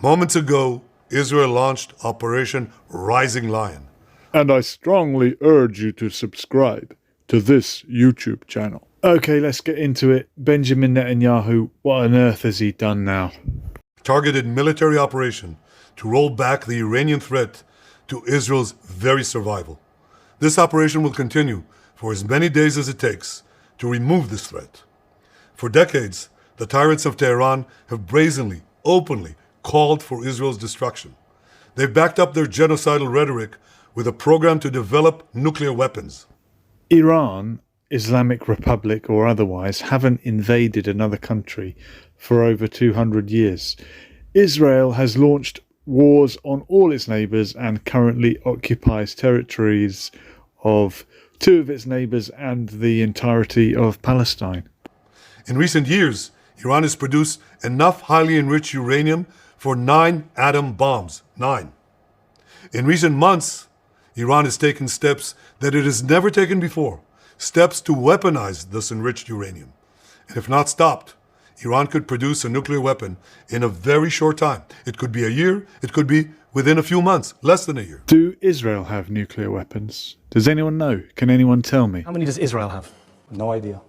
Moments ago, Israel launched Operation Rising Lion. And I strongly urge you to subscribe to this YouTube channel. Okay, let's get into it. Benjamin Netanyahu, what on earth has he done now? Targeted military operation to roll back the Iranian threat to Israel's very survival. This operation will continue for as many days as it takes to remove this threat. For decades, the tyrants of Tehran have brazenly, openly called for Israel's destruction. They've backed up their genocidal rhetoric with a program to develop nuclear weapons. Iran, Islamic Republic or otherwise, haven't invaded another country for over 200 years. Israel has launched wars on all its neighbours and currently occupies territories of two of its neighbours and the entirety of Palestine. In recent years, Iran has produced enough highly enriched uranium for 9 atom bombs. 9. In recent months, Iran has taken steps that it has never taken before, steps to weaponize this enriched uranium. And if not stopped, Iran could produce a nuclear weapon in a very short time. It could be a year, it could be within a few months, less than a year. Do Israel have nuclear weapons? Does anyone know? Can anyone tell me? How many does Israel have? No idea.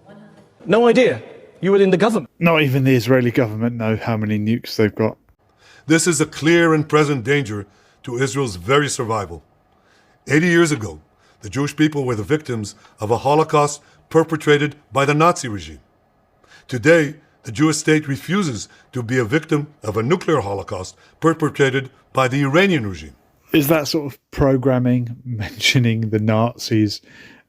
No idea? You were in the government. Not even the Israeli government know how many nukes they've got. This is a clear and present danger to Israel's very survival. 80 years ago, the Jewish people were the victims of a Holocaust perpetrated by the Nazi regime. Today, the Jewish state refuses to be a victim of a nuclear Holocaust perpetrated by the Iranian regime. Is that sort of programming mentioning the Nazis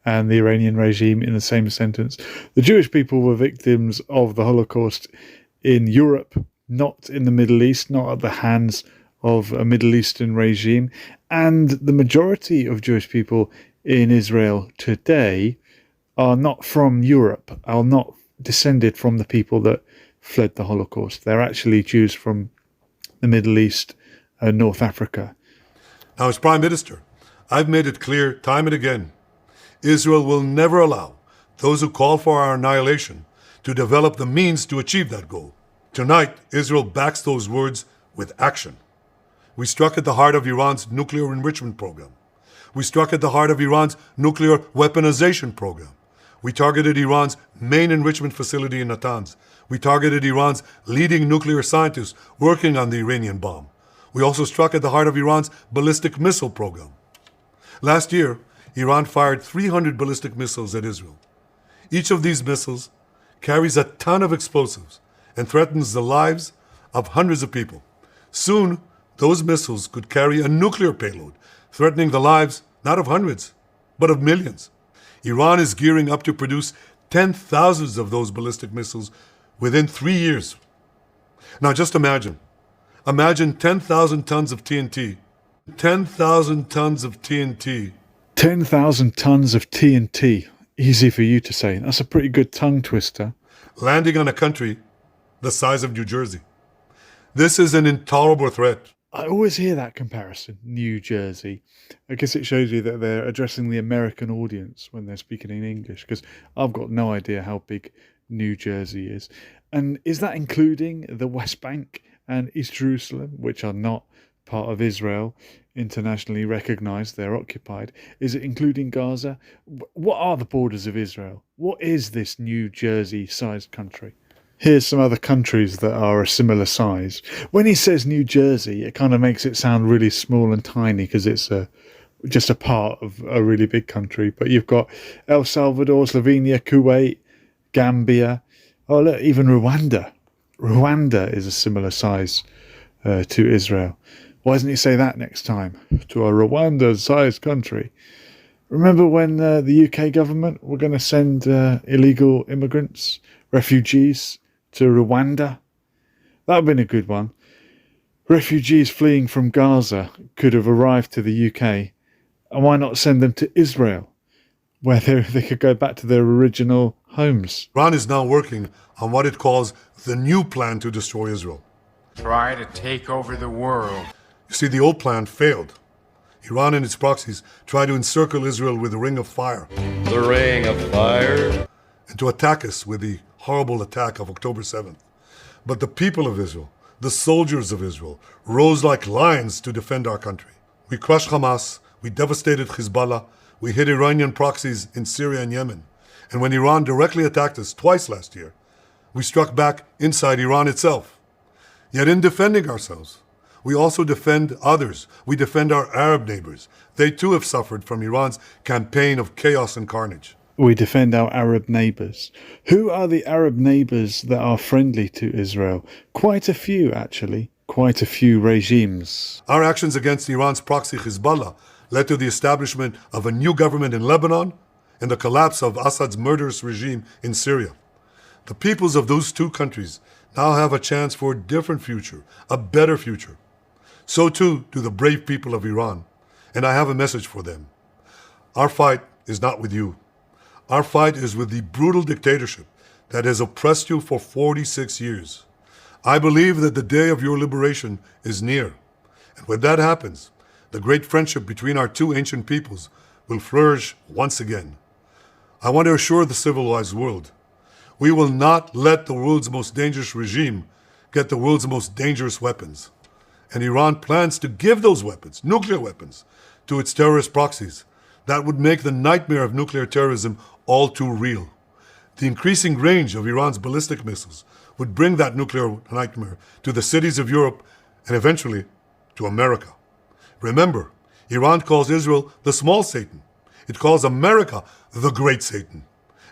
and the Iranian regime in the same sentence? The Jewish people were victims of the Holocaust in Europe, not in the Middle East, not at the hands of a Middle Eastern regime. And the majority of Jewish people in Israel today are not from Europe, are not descended from the people that fled the Holocaust. They're actually Jews from the Middle East and North Africa. Now, as Prime Minister, I've made it clear time and again, Israel will never allow those who call for our annihilation to develop the means to achieve that goal. Tonight, Israel backs those words with action. We struck at the heart of Iran's nuclear enrichment program. We struck at the heart of Iran's nuclear weaponization program. We targeted Iran's main enrichment facility in Natanz. We targeted Iran's leading nuclear scientists working on the Iranian bomb. We also struck at the heart of Iran's ballistic missile program. Last year, Iran fired 300 ballistic missiles at Israel. Each of these missiles carries a ton of explosives and threatens the lives of hundreds of people. Soon, those missiles could carry a nuclear payload, threatening the lives not of hundreds, but of millions. Iran is gearing up to produce 10,000 of those ballistic missiles within 3 years. Now just imagine 10,000 tons of TNT. 10,000 tons of TNT. 10,000 tons of TNT. Easy for you to say. That's a pretty good tongue twister. Landing on a country the size of New Jersey. This is an intolerable threat. I always hear that comparison, New Jersey. I guess it shows you that they're addressing the American audience when they're speaking in English, because I've got no idea how big New Jersey is. And is that including the West Bank and East Jerusalem, which are not part of Israel, internationally recognized, they're occupied? Is it including Gaza? What are the borders of Israel? What is this New Jersey-sized country? Here's some other countries that are a similar size. When he says New Jersey, it kind of makes it sound really small and tiny because it's just a part of a really big country. But you've got El Salvador, Slovenia, Kuwait, Gambia. Oh, look, even Rwanda. Rwanda is a similar size to Israel. Why doesn't he say that next time? To a Rwanda-sized country. Remember when the UK government were going to send illegal immigrants, refugees, to Rwanda? That would have been a good one. Refugees fleeing from Gaza could have arrived to the UK. And why not send them to Israel, where they could go back to their original homes? Iran is now working on what it calls the new plan to destroy Israel. Try to take over the world. You see, the old plan failed. Iran and its proxies tried to encircle Israel with a ring of fire. The ring of fire. And to attack us with the horrible attack of October 7th. But the people of Israel, the soldiers of Israel, rose like lions to defend our country. We crushed Hamas, we devastated Hezbollah, we hit Iranian proxies in Syria and Yemen. And when Iran directly attacked us twice last year, we struck back inside Iran itself. Yet in defending ourselves, we also defend others. We defend our Arab neighbors. They too have suffered from Iran's campaign of chaos and carnage. We defend our Arab neighbours. Who are the Arab neighbours that are friendly to Israel? Quite a few, actually. Quite a few regimes. Our actions against Iran's proxy Hezbollah led to the establishment of a new government in Lebanon and the collapse of Assad's murderous regime in Syria. The peoples of those two countries now have a chance for a different future, a better future. So too do the brave people of Iran, and I have a message for them. Our fight is not with you. Our fight is with the brutal dictatorship that has oppressed you for 46 years. I believe that the day of your liberation is near. And when that happens, the great friendship between our two ancient peoples will flourish once again. I want to assure the civilized world, we will not let the world's most dangerous regime get the world's most dangerous weapons. And Iran plans to give those weapons, nuclear weapons, to its terrorist proxies. That would make the nightmare of nuclear terrorism all too real. The increasing range of Iran's ballistic missiles would bring that nuclear nightmare to the cities of Europe and eventually to America. Remember, Iran calls Israel the small Satan. It calls America the great Satan.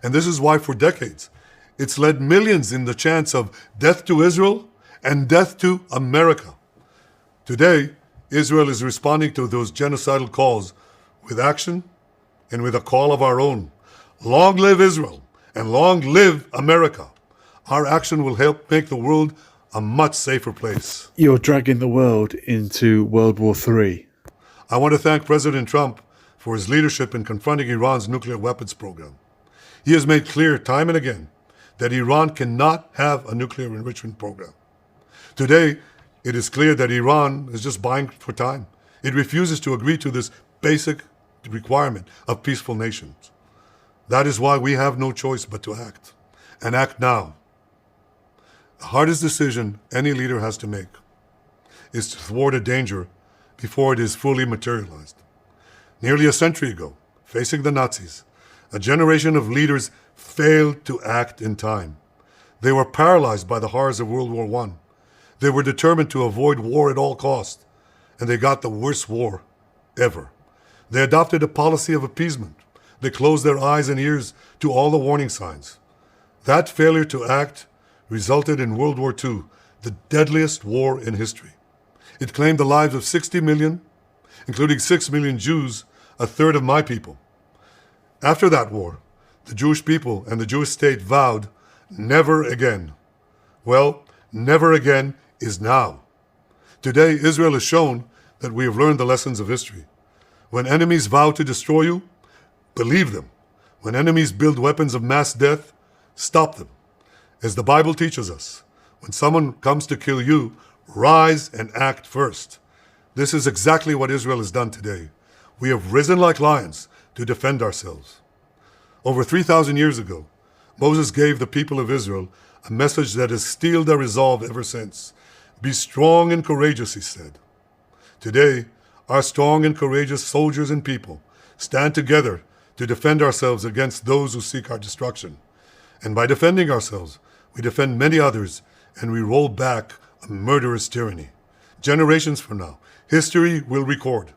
And this is why for decades, it's led millions in the chants of death to Israel and death to America. Today, Israel is responding to those genocidal calls with action and with a call of our own. Long live Israel and long live America. Our action will help make the world a much safer place. You're dragging the world into World War III. I want to thank President Trump for his leadership in confronting Iran's nuclear weapons program. He has made clear time and again that Iran cannot have a nuclear enrichment program. Today, it is clear that Iran is just buying for time. It refuses to agree to this basic requirement of peaceful nations. That is why we have no choice but to act, and act now. The hardest decision any leader has to make is to thwart a danger before it is fully materialized. Nearly a century ago, facing the Nazis, a generation of leaders failed to act in time. They were paralyzed by the horrors of World War I. They were determined to avoid war at all costs, and they got the worst war ever. They adopted a policy of appeasement. They closed their eyes and ears to all the warning signs. That failure to act resulted in World War II, the deadliest war in history. It claimed the lives of 60 million, including 6 million Jews, a third of my people. After that war, the Jewish people and the Jewish state vowed, never again. Well, never again is now. Today, Israel has shown that we have learned the lessons of history. When enemies vow to destroy you, believe them. When enemies build weapons of mass death, stop them. As the Bible teaches us, when someone comes to kill you, rise and act first. This is exactly what Israel has done today. We have risen like lions to defend ourselves. Over 3,000 years ago, Moses gave the people of Israel a message that has steeled their resolve ever since. Be strong and courageous, he said. Today, our strong and courageous soldiers and people stand together to defend ourselves against those who seek our destruction. And by defending ourselves, we defend many others, and we roll back a murderous tyranny. Generations from now, history will record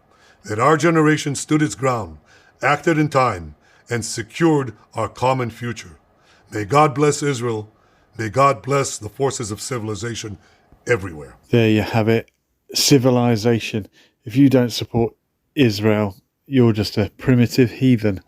that our generation stood its ground, acted in time, and secured our common future. May God bless Israel. May God bless the forces of civilization everywhere. There you have it. Civilization. If you don't support Israel, you're just a primitive heathen.